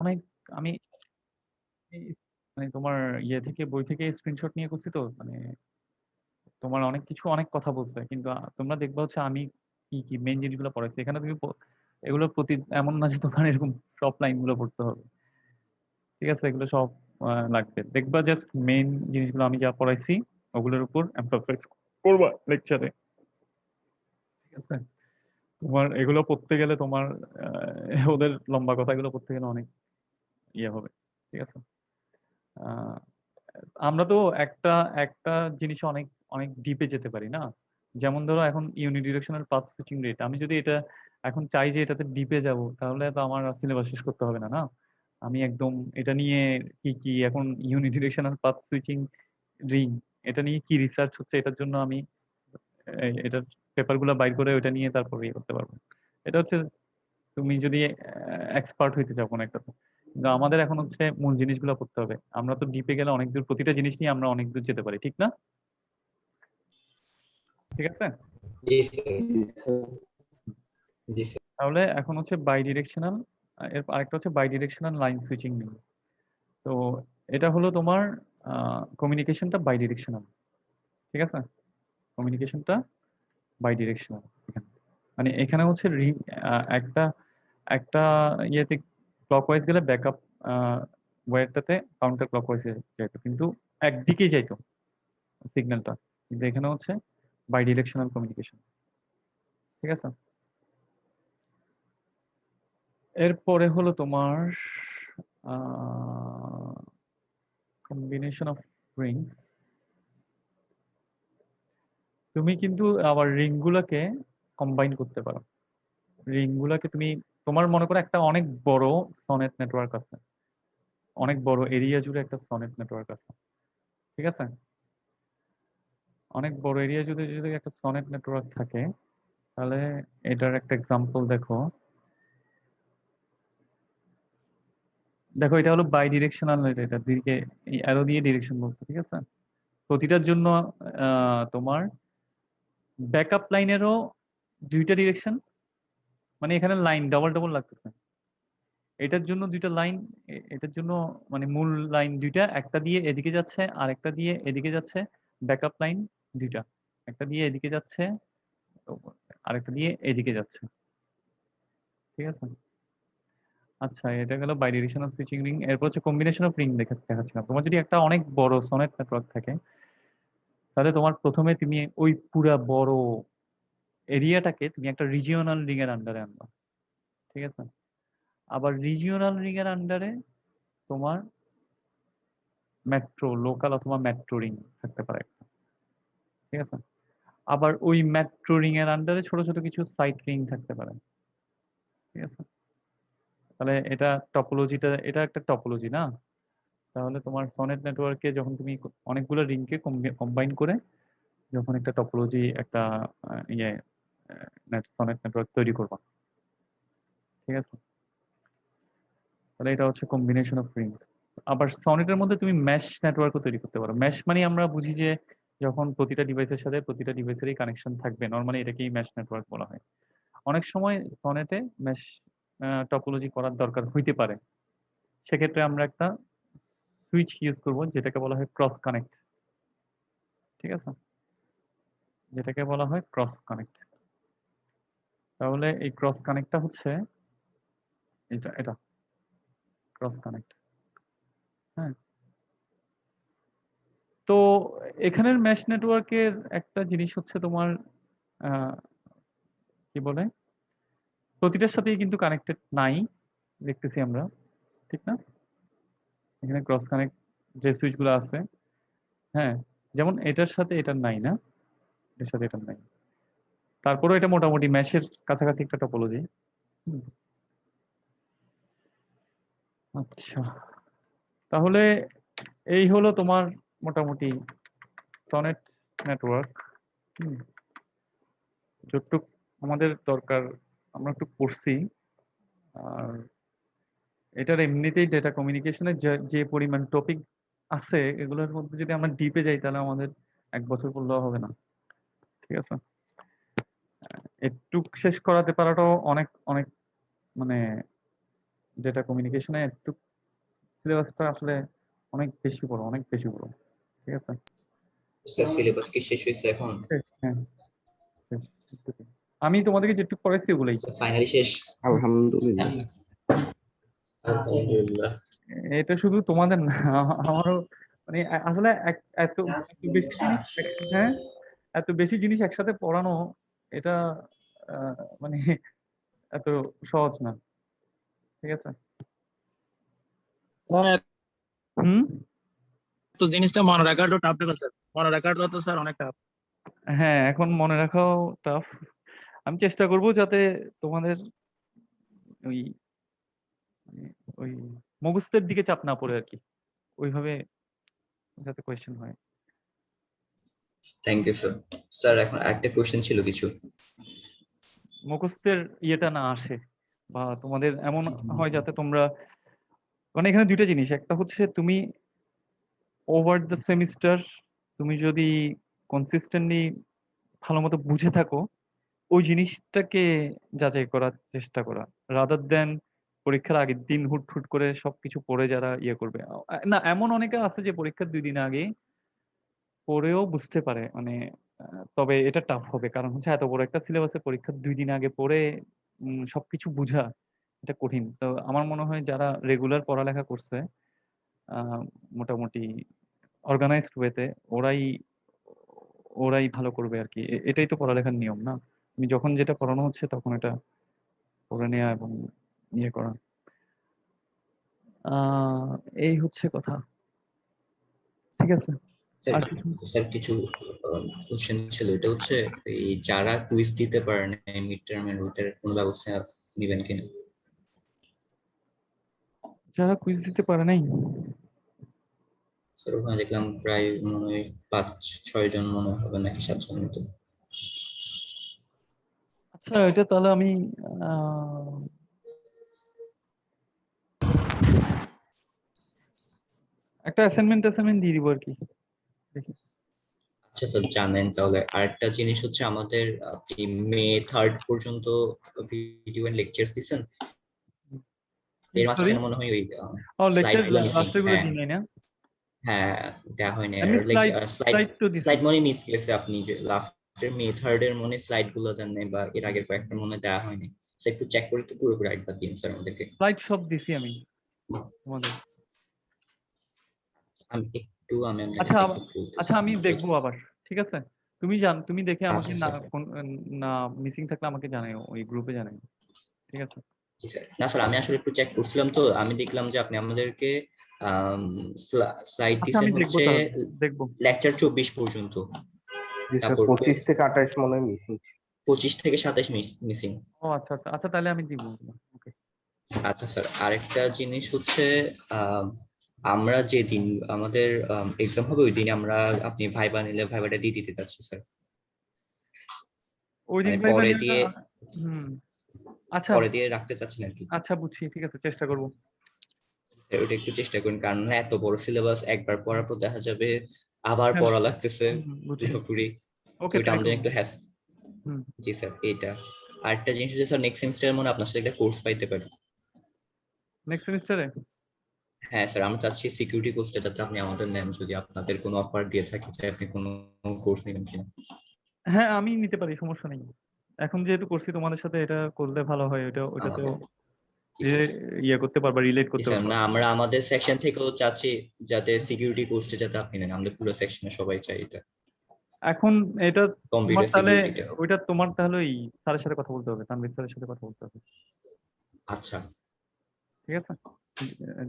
অনেক আমি মানে তোমার ইয়ে থেকে বই থেকে স্ক্রিনশট নিয়ে করছি তো মানে তোমার অনেক কিছু অনেক কথা বলছে কিন্তু তোমরা দেখবা হচ্ছে আমি কি কি মেইন জিনিসগুলো পড়াইছি এখানে তুমি এগুলোর প্রতি এমন না যে তোমার এরকম সব লাইন গুলো পড়তে হবে। ঠিক আছে, এগুলো সব লাগবে, দেখবা জাস্ট মেইন জিনিসগুলো আমি যা পড়াইছি ওগুলোর উপর এমফাসাইজ করবা লেকচারে। ঠিক আছে, তোমার এগুলো পড়তে গেলে তোমার ওদের লম্বা কথাগুলো পড়তে গেলে অনেক ইয়ে হবে। ঠিক আছে, আহ, আমরা তো একটা একটা জিনিসে অনেক অনেক ডিপে যেতে পারি না। যেমন ধরো এখন ইউনিডিরেকশনাল পাথ সুইচিং রেট, আমি যদি এটা এখন চাই যে এটাতে ডিপে যাব তাহলে তো আমার সিলেবাস শেষ করতে হবে না না। আমি একদম এটা নিয়ে কি কি এখন ইউনিডিরেকশনাল পাথ সুইচিং রিং এটা নিয়ে কি রিসার্চ হচ্ছে এটার জন্য আমি এটার পেপার গুলো বাইর করে ওটা নিয়ে তারপর ইয়ে করতে পারবো। এটা হচ্ছে তুমি যদি এক্সপার্ট হইতে চাও কোনো একটা, কিন্তু আমাদের এখন হচ্ছে মূল জিনিসগুলো পড়তে হবে। আমরা তো ডিপে গেলে অনেক দূর, প্রতিটা জিনিস নিয়ে আমরা অনেক দূর যেতে পারি, ঠিক না? ঠিক আছে, জি স্যার। জি স্যার। তাহলে এখন হচ্ছে বাই ডিরেকশনাল, এর আরেকটা হচ্ছে বাই ডিরেকশনাল লাইন সুইচিং নিয়ে। তো এটা হলো তোমার কমিউনিকেশনটা বাই ডিরেকশনাল। ঠিক আছে, কমিউনিকেশনটা বাই ডিরেকশনাল। মানে এখানে হচ্ছে একটা একটা ইয়েতে ক্লকওয়াইজ গেলে ব্যাকআপ ওয়্যারটাতে কাউন্টার ক্লকওয়াইজে যাইতো, কিন্তু একদিকেই যাইতো সিগন্যালটা। কিন্তু এখানে হচ্ছে বাই ডিরেকশনাল কমিউনিকেশন। ঠিক আছে, এরপরে হলো তোমার কম্বিনেশন অফ রিংস। তুমি কিন্তু আবার রিং গুলাকে কম্বাইন করতে পারো। রিং গুলাকে তুমি, তোমার মনে করো একটা অনেক বড় সনেট নেটওয়ার্ক আছে, অনেক বড় এরিয়া জুড়ে একটা সনেট নেটওয়ার্ক আছে। ঠিক আছে, অনেক বড় এরিয়া জুড়ে যদি একটা সনেট নেটওয়ার্ক থাকে তাহলে এটার একটা এক্সাম্পল দেখো। দেখো এটা হলো বাই ডিরেকশনাল, এটা দিকে এই অ্যারো দিয়ে ডিরেকশন বলছে। ঠিক আছে, প্রতিটার জন্য তোমার ব্যাকআপ লাইনেরও দুইটা ডিরেকশন, মানে এখানে লাইন ডবল ডবল লাগতেছে। এটার জন্য দুইটা লাইন, এটার জন্য মানে মূল লাইন দুইটা, একটা দিয়ে এদিকে যাচ্ছে আর একটা দিয়ে এদিকে যাচ্ছে। ব্যাকআপ লাইন দুইটা, একটা দিয়ে এদিকে যাচ্ছে আরেকটা দিয়ে এদিকে যাচ্ছে। ঠিক আছে, আচ্ছা এটা গেল বাইডিরেকশনাল সুইচিং রিং। এরপর হচ্ছে কম্বিনেশন অফ রিং দেখাচ্ছিলাম। তোমার যদি একটা অনেক বড় সনেট নেটওয়ার্ক থাকে তাহলে তোমার প্রথমে তুমি ওই পুরা বড় এরিয়াটাকে তুমি একটা রিজিওনাল রিং এর আন্ডারে আনবা। ঠিক আছে, আবার রিজিওনাল রিং এর আন্ডারে তোমার মেট্রো লোকাল অথবা মেট্রো রিং থাকতে পারে একটা। ঠিক আছে, আবার ওই মেট্রো রিং এর আন্ডারে ছোট ছোট কিছু সাইট রিং থাকতে পারে। ঠিক আছে, তাহলে এটা টপোলজিটা, এটা একটা টপোলজি না? তাহলে তোমার সনেট নেটওয়ার্কে যখন তুমি অনেকগুলো রিংকে কম্বাইন করে যখন একটা টপোলজি একটা ইয়ে সনেট নেটওয়ার্ক তৈরি করবা। ঠিক আছে, তাহলে এটা হচ্ছে কম্বিনেশন অফ রিংস। আবার সনেটের মধ্যে তুমি মেশ নেটওয়ার্কও তৈরি করতে পারো। মেশ মানে আমরা বুঝি যে যখন প্রতিটা ডিভাইসের সাথে প্রতিটা ডিভাইসেরই কানেকশন থাকবে, নর্মালি এটাকেই মেশ নেটওয়ার্ক বলা হয়। অনেক সময় সনেটে মেশ টপোলজি করার দরকার হইতে পারে, সেক্ষেত্রে আমরা একটা সুইচ ইউজ করব যেটাকে বলা হয় ক্রস কানেক্ট। ঠিক আছে, যেটাকে বলা হয় ক্রস কানেক্ট। তাহলে এই ক্রস কানেক্টটা হচ্ছে এটা এটা ক্রস কানেক্ট। হ্যাঁ, তো এখানের মেশ নেটওয়ার্কের একটা জিনিস হচ্ছে তোমার আহ, কি বলে, প্রতিটার সাথেই কিন্তু কানেক্টেড নাই দেখতেছি আমরা, ঠিক না? এখানে ক্রস কানেক্ট যে সুইচ গুলো আছে, হ্যাঁ, যেমন এটার সাথে এটার নাই না, এটার সাথে এটার নাই। তারপরেও এটা মোটামুটি ম্যাশের কাছাকাছি একটা টপোলজি। আচ্ছা, তাহলে এই হলো তোমার মোটামুটি সনেট নেটওয়ার্ক। যতটুক আমাদের দরকার আমরা একটু পড়ছি। আর এটার এমনিতেই ডেটা কমিউনিকেশনের যে যে পরিমাণ টপিক আছে এগুলোর মধ্যে যদি আমরা ডিপে যাই তাহলে আমাদের 1 বছর পড়লেও হবে না। ঠিক আছে, একটু শেষ করাতে পারাটাও অনেক অনেক মানে ডেটা কমিউনিকেশনে একটু সিলেবাসটা আসলে অনেক বেশি বড়, অনেক বেশি বড়। ঠিক আছে? স্যার সিলেবাস কি শেষ হয়েছে এখন? শেষ, হ্যাঁ, শেষ। আমি তোমাদেরকে যেটুকু পড়াইছি ওগুলাই। ফাইনালি শেষ? আলহামদুলিল্লাহ। আলহামদুলিল্লাহ। এটা শুধু তোমাদের না, আমারও মানে আসলে এত এত বেশি জিনিস হ্যাঁ, এত বেশি জিনিস একসাথে পড়ানো এটা মানে এত সহজ না। ঠিক আছে? মানে হুম। তো জিনিসটা মনে রাখাটা টাফ ব্যাপার স্যার, মনে রাখাটা তো স্যার অনেক টাফ। হ্যাঁ, এখন মনে রাখাও টাফ। আমি চেষ্টা করব যাতে তোমাদের ওই মানে ওই মুখস্থের দিকে চাপ না পড়ে আরকি। ওইভাবে যাতে কোয়েশ্চেন হয়। Thank you sir. স্যার এখন একটা কোশ্চেন ছিল কিছু। মুখস্থের ইয়েটা না আসে বা তোমাদের এমন হয় যাতে তোমরা মানে এখানে ২ টা জিনিস। একটা হচ্ছে তুমি ওভার দ্য সেমিস্টার তুমি যদি কনসিস্টেন্টলি ভালোমতো বুঝে থাকো, ওই জিনিসটাকে যাচাই করার চেষ্টা করা। রাদার দ্যান পরীক্ষার আগের দিন হুট করে সবকিছু পড়ে যারা ইয়ে করবে। না এমন অনেকে আছে যে পরীক্ষার ২ দিন আগে পড়েও বুঝতে পারে। মানে তবে এটা টাফ হবে। কারণ হচ্ছে এত বড় একটা সিলেবাসে পরীক্ষার ২ দিন আগে পড়ে সবকিছু বুঝা এটা কঠিন। তো আমার মনে হয় যারা রেগুলার পড়ালেখা করছে আ মোটামুটি অর্গানাইজড ওয়েতে ওরাই ওরাই ভালো করবে আরকি। এটাই তো পড়ালেখার নিয়ম, না? তুমি যখন যেটা পড়ানো হচ্ছে তখন এটা পড়ে নেয়া এবং ইয়ে করা। আ এই হচ্ছে কথা। ঠিক আছে? স্যার আর কিছু? স্যার কিছু কোশ্চেন ছিল, এটা হচ্ছে এই যারা কুইজ দিতে পারে না মিড টার্মের, ওটার কোনো ব্যবস্থা নেবেন কিনা? যারা কুইজ দিতে পারে নাই? স্যার ওখানে দেখলাম প্রায় মনে হয় 5-6 জন মনে হবে, নাকি 7 জন মতো। আচ্ছা এটা তাহলে আমি আ একটা অ্যাসাইনমেন্ট দিয়ে দিব আরকি। দেখি। আচ্ছা স্যার, জানেন তাহলে আরেকটা জিনিস হচ্ছে আমাদের আপনি মে 3rd পর্যন্ত ভিডিও এন্ড লেকচার দিচ্ছেন, এর সরি? মাঝখানে মনে হয় ওই স্লাইড লেকচার গুলো মিসিং। লাস্টের গুলো হ্যাঁ দিই নাই না? হ্যাঁ, দেওয়া হয়নি। এমনি আর স্লাইড স্লাইড স্লাইড তো দিছি। স্লাইড মনে মিস গেছে, আপনি যে লাস্টের মে 3rd এর মনে স্লাইড গুলো দেন নাই, বা এর আগের কয়েকটা মনে দেওয়া হয়নি। স্যার একটু চেক করে একটু পুরোপুরি একবার দিন স্যার আমাদেরকে। স্লাইড সব দিছি আমি তোমাদের। আমি আচ্ছা, আপনাকে একটু বলতেছি আমি যদি। দেখবো আবার। ঠিক আছে? তুমি দেখে আমাকে আচ্ছা না স্যার। না মিসিং থাকলে আমাকে জানাইও। ওই গ্রুপে জানাইও। ঠিক আছে? জি স্যার। না স্যার, আমি আসলে একটু চেক করছিলাম, তো আমি দেখলাম যে আপনি আমাদেরকে স্লাইড আচ্ছা দিছেন আমি দেখবো হচ্ছে তাহলে। দেখবো। লেকচার 24 পর্যন্ত। জি স্যার, তারপর 25 থেকে 28 মনে হয় মিসিং। 25 থেকে 27 মিসিং। ও আচ্ছা। আচ্ছা তাহলে আমি দিব। ওকে। আচ্ছা স্যার, আরেকটা জিনিস হচ্ছে আম, আমরা যেদিন আমাদের এক্সাম হবে ওই দিন আমরা, আপনি ভাইবা নিলে ভাইবাটা দিয়ে দিতে চাচ্ছি স্যার। ওইদিন মানে ভাইবা নিলে হুম। আচ্ছা, পরে দিয়ে রাখতে চাচ্ছেন আর কি। আচ্ছা বুঝছি। ঠিক আছে চেষ্টা করব। স্যার ওটা একটু চেষ্টা করুন, কারণ না এত বড় সিলেবাস একবার পড়ার পর দেখা যাবে আবার হ্যাঁ, পড়া লাগতেছে বুঝছি। পুরোপুরি। তো ওকে এটা ট্রাই আমাদের করব। একটু হুম। জি স্যার এটা। আরেকটা জিনিস হচ্ছে স্যার, নেক্সট সেমিস্টারের মনে হয় আপনার সাথে একটা কোর্স পাইতে পারি। নেক্সট সেমিস্টারে? হ্যাঁ স্যার, আমরা চাচ্ছি সিকিউরিটি কোর্সটা যাতে আপনি আমাদের নেন, যদি আপনাদের কোনো অফার দিয়ে থাকে যে আপনি কোনো কোর্স নেবেন কিনা। হ্যাঁ, আমি নিতে পারি, সমস্যা নেই। এখন যেহেতু করছি তোমাদের সাথে এটা করলে ভালো হয়। ওইটা তো আমাদের জি স্যার। ইয়ে করতে পারবা, রিলেট জি করতে স্যার, পারবা। না আমরা আমাদের সেকশন থেকেও চাচ্ছি যাতে সিকিউরিটি কোর্সটা যাতে আপনি নেন, আমাদের পুরো সেকশনে সবাই চাই এটা। এখন এটা তোমার কম্পিউটার তাহলে সিকিউরিটিটা। তোমার তাহলে ওই স্যারের সাথে কথা বলতে হবে। তানভীর স্যারের সাথে কথা বলতে হবে। আচ্ছা। ঠিক আছে?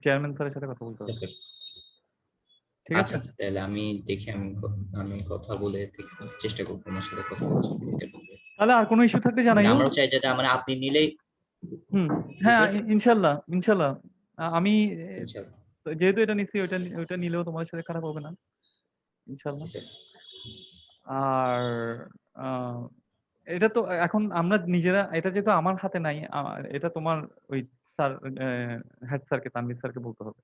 চেয়ারম্যান স্যারের সাথে কথা বলতে আচ্ছা হবে। স্যার। ঠিক আছে? আচ্ছা স্যার, তাহলে আমি দেখি, আমি কথা বলে চেষ্টা করবো ওনার সাথে কথা বলার জন্য, এটা করবো। তাহলে আর কোনো ইস্যু থাকলে কিন্তু জানাইও। আমরাও চাই যাতে মানে আপনি নিলেই। হুম। জি হ্যাঁ, স্যার। ইনশাল্লাহ, ইনশাল্লাহ। আমি ইনশাআল্লাহ। যেহেতু এটা নিচ্ছি ওইটা নিলেও তোমাদের সাথে খারাপ হবে না। জি ইনশাল্লাহ। স্যার। আর আ এটা তো এখন আমরা নিজেরা এটা যেহেতু আমার হাতে নাই, এটা তোমার ওই স্যার হেড স্যারকে তানভীর স্যারকে বলতে হবে।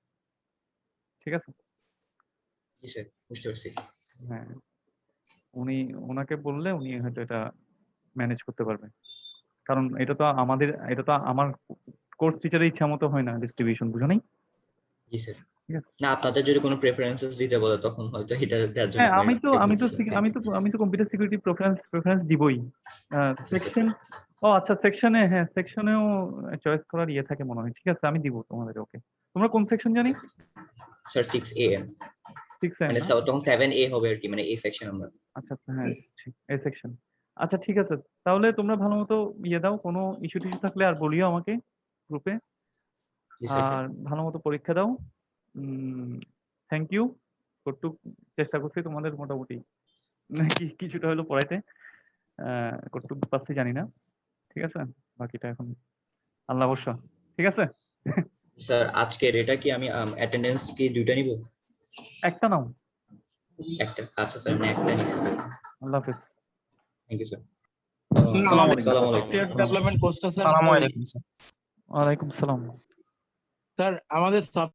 ঠিক আছে? জি স্যার, বুঝতে পারছি। হ্যাঁ, উনাকে বললে উনি হয়তো এটা ম্যানেজ করতে পারবে। কারণ এটা তো আমার কোর্স টিচারের ইচ্ছা মতো হয় না ডিস্ট্রিবিউশন, বুঝো নাই? জি স্যার। ঠিক আছে। না আপনাদের যদি কোনো প্রেফারেন্সেস দিতে বলে তখন হয়তো এটা দেওয়ার জন্য হ্যাঁ, আমি তো আপনার- আমি তো কম্পিউটার সিকিউরিটি প্রেফারেন্স দিবই। সেকশন, ও আচ্ছা, সেকশনে, হ্যাঁ সেকশনেও চয়েস করার ইয়ে থাকে মনে হয়। ঠিক আছে, আমি দিব তোমাদের। ওকে, তোমরা কোন সেকশন জানি? স্যার 6 AM 6 এম মানে না? তখন 7A হবে আর কি, মানে এই সেকশন আমরা। আচ্ছা আচ্ছা, হ্যাঁ এই সেকশন। আচ্ছা ঠিক আছে, তাহলে তোমরা ভালো মতো ইয়ে দাও, কোনো ইস্যু টিস্যু থাকলে আর বলিও আমাকে গ্রুপে। জি স্যার। আর ভালো মতো পরীক্ষা দাও। Thank you. কতটুক চেষ্টা করছি তোমাদের মোটামুটি কিছুটা হলো পড়াইতে, কতটুক পাচ্ছি জানি না। ঠিক আছে, বাকিটা এখন আল্লাহ ভরসা। ঠিক আছে। স্যার আজকের এটা কি আমি অ্যাটেন্ডেন্স কি দুইটা নিব? একটা নাও। একটা, আচ্ছা স্যার, আমি একটা নিছি স্যার। আল্লাহ হাফেজ। Thank you sir. স্যার আসসালামু আমাদের আলাইকুম। আসসালামু আলাইকুম। সফটওয়্যার ডেভেলপমেন্ট কোর্সটা স্যার আসসালামু আলাইকুম স্যার। ওয়ালাইকুম সালাম। স্যার আমাদের